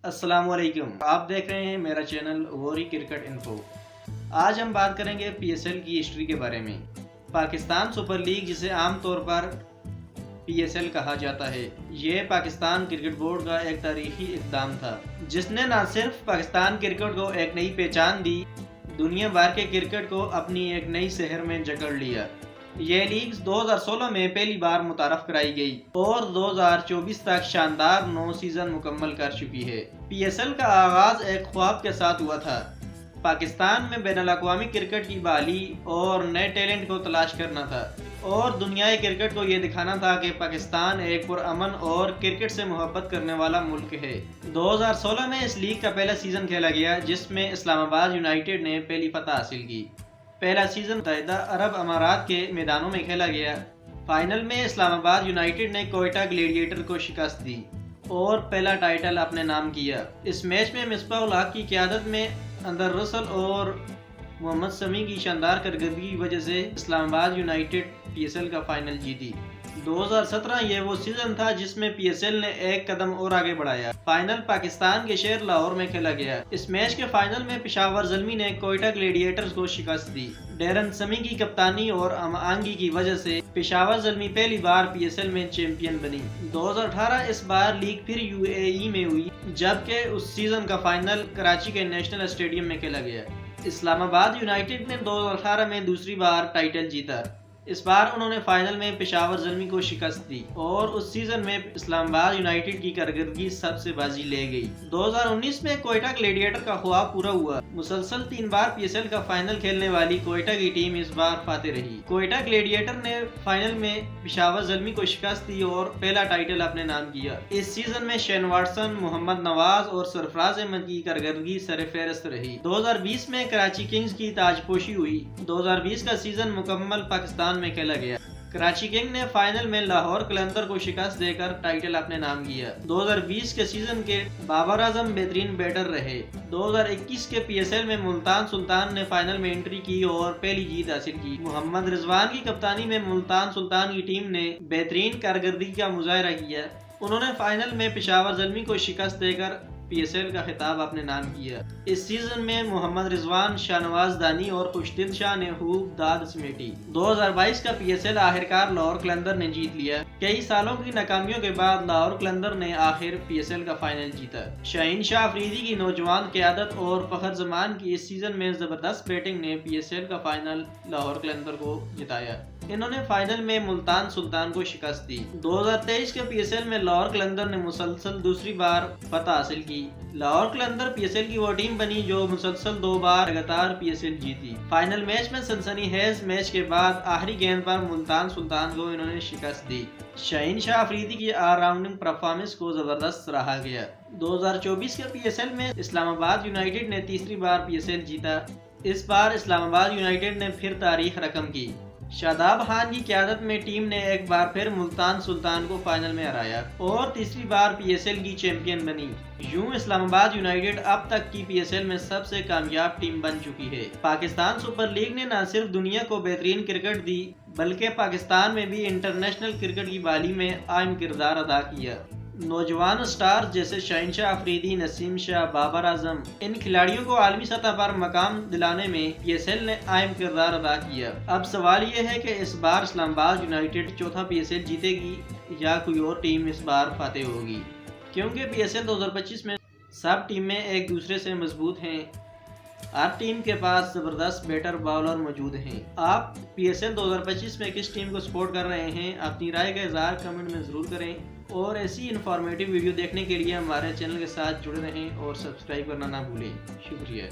السلام علیکم، آپ دیکھ رہے ہیں میرا چینل ووری کرکٹ انفو۔ آج ہم بات کریں گے پی ایس ایل کی ہسٹری کے بارے میں۔ پاکستان سپر لیگ، جسے عام طور پر پی ایس ایل کہا جاتا ہے، یہ پاکستان کرکٹ بورڈ کا ایک تاریخی اقدام تھا جس نے نہ صرف پاکستان کرکٹ کو ایک نئی پہچان دی، دنیا بھر کے کرکٹ کو اپنی ایک نئی شہر میں جکڑ لیا۔ یہ لیگ 2016 میں پہلی بار متعارف کرائی گئی اور 2024 تک شاندار 9 سیزن مکمل کر چکی ہے۔ پی ایس ایل کا آغاز ایک خواب کے ساتھ ہوا تھا: پاکستان میں بین الاقوامی کرکٹ کی بحالی اور نئے ٹیلنٹ کو تلاش کرنا تھا، اور دنیائے کرکٹ کو یہ دکھانا تھا کہ پاکستان ایک پرامن اور کرکٹ سے محبت کرنے والا ملک ہے۔ 2016 میں اس لیگ کا پہلا سیزن کھیلا گیا، جس میں اسلام آباد یونائیٹڈ نے پہلی فتح حاصل کی۔ پہلا سیزن متحدہ عرب امارات کے میدانوں میں کھیلا گیا۔ فائنل میں اسلام آباد یونائیٹڈ نے کوئٹہ گلیڈیٹر کو شکست دی اور پہلا ٹائٹل اپنے نام کیا۔ اس میچ میں مصباح الحق کی قیادت میں اندر رسل اور محمد سمیع کی شاندار کارکردگی کی وجہ سے اسلام آباد یونائیٹڈ پی ایس ایل کا فائنل جیتی۔ 2017 یہ وہ سیزن تھا جس میں پی ایس ایل نے ایک قدم اور آگے بڑھایا۔ فائنل پاکستان کے شہر لاہور میں کھیلا گیا۔ اس میچ کے فائنل میں پشاور زلمی نے کوئٹہ گلیڈیٹرز کو شکست دی۔ ڈیرن سمیع کی کپتانی اور ہم آہنگی کی وجہ سے پشاور زلمی پہلی بار پی ایس ایل میں چیمپئن بنی۔ 2018 اس بار لیگ پھر یو اے ای میں ہوئی، جبکہ اس سیزن کا فائنل کراچی کے نیشنل اسٹیڈیم میں کھیلا گیا۔ اسلام آباد یونائیٹڈ نے 2018 میں دوسری بار ٹائٹل جیتا۔ اس بار انہوں نے فائنل میں پشاور زلمی کو شکست دی اور اس سیزن میں اسلام آباد یونائیٹڈ کی کارکردگی سب سے بازی لے گئی۔ 2019 میں کوئٹہ گلیڈیٹر کا خواب پورا ہوا۔ مسلسل 3 بار پی ایس ایل کا فائنل کھیلنے والی کوئٹہ کی ٹیم اس بار فاتح رہی۔ کوئٹہ گلیڈیٹر نے فائنل میں پشاور زلمی کو شکست دی اور پہلا ٹائٹل اپنے نام کیا۔ اس سیزن میں شین واٹسن، محمد نواز اور سرفراز احمد کی کارکردگی سرفہرست رہی۔ 2020 میں کراچی کنگز کی تاج پوشی ہوئی۔ 2020 کا سیزن مکمل پاکستان میں کھیلا گیا۔ کراچی کنگ نے فائنل میں لاہور قلندر کو شکست دے کر ٹائٹل اپنے نام کیا۔ 2020 کے سیزن کے بابر اعظم بہترین بیٹر رہے۔ 2021 کے پی ایس ایل میں ملتان سلطان نے فائنل میں انٹری کی اور پہلی جیت حاصل کی۔ محمد رضوان کی کپتانی میں ملتان سلطان کی ٹیم نے بہترین کارکردگی کا مظاہرہ کیا۔ انہوں نے فائنل میں پشاور زلمی کو شکست دے کر پی ایس ایل کا خطاب اپنے نام کیا۔ اس سیزن میں محمد رضوان، شاہنواز دانی اور خوشدل شاہ نے خوب داد سمیٹی۔ 2022 کا پی ایس ایل آخرکار لاہور قلندر نے جیت لیا۔ کئی سالوں کی ناکامیوں کے بعد لاہور قلندر نے آخر پی ایس ایل کا فائنل جیتا۔ شاہین شاہ افریدی کی نوجوان قیادت اور فخر زمان کی اس سیزن میں زبردست بیٹنگ نے پی ایس ایل کا فائنل لاہور قلندر کو جتایا۔ انہوں نے فائنل میں ملتان سلطان کو شکست دی۔ 2023 کے پی ایس ایل میں لاہور قلندر نے مسلسل دوسری بار فتح حاصل کی۔ Lahore Qalandar P S L کی وہ ٹیم بنی جو مسلسل 2 بار لگاتار پی ایس ایل جیتی۔ فائنل میچ میں سنسنی خیز میچ کے بعد آخری گیند پر ملتان سلطان کو انہوں نے شکست دی۔ شاہین شاہ افریدی کی آل راؤنڈنگ پرفارمنس کو زبردست سراہا گیا۔ 2024 کے پی ایس ایل میں اسلام آباد یونائیٹڈ نے تیسری بار پی ایس ایل جیتا۔ اس بار اسلام آباد یونائیٹڈ نے پھر تاریخ رقم کی۔ شاداب خان کی قیادت میں ٹیم نے ایک بار پھر ملتان سلطان کو فائنل میں ہرایا اور تیسری بار پی ایس ایل کی چیمپئن بنی۔ یوں اسلام آباد یونائیٹڈ اب تک کی پی ایس ایل میں سب سے کامیاب ٹیم بن چکی ہے۔ پاکستان سپر لیگ نے نہ صرف دنیا کو بہترین کرکٹ دی، بلکہ پاکستان میں بھی انٹرنیشنل کرکٹ کی بحالی میں اہم کردار ادا کیا۔ نوجوان اسٹارز جیسے شاہین شاہ افریدی، نسیم شاہ، بابر اعظم، ان کھلاڑیوں کو عالمی سطح پر مقام دلانے میں پی ایس ایل نے اہم کردار ادا کیا۔ اب سوال یہ ہے کہ اس بار اسلام آباد یونائیٹڈ چوتھا پی ایس ایل جیتے گی یا کوئی اور ٹیم اس بار فاتح ہوگی، کیونکہ پی ایس ایل 2025 میں سب ٹیمیں ایک دوسرے سے مضبوط ہیں۔ ہر ٹیم کے پاس زبردست بیٹر بالر موجود ہیں۔ آپ پی ایس ایل 2025 میں کس ٹیم کو سپورٹ کر رہے ہیں؟ اپنی رائے کا اظہار کمنٹ میں ضرور کریں، اور ایسی انفارمیٹیو ویڈیو دیکھنے کے لیے ہمارے چینل کے ساتھ جڑے رہیں اور سبسکرائب کرنا نہ بھولیں۔ شکریہ۔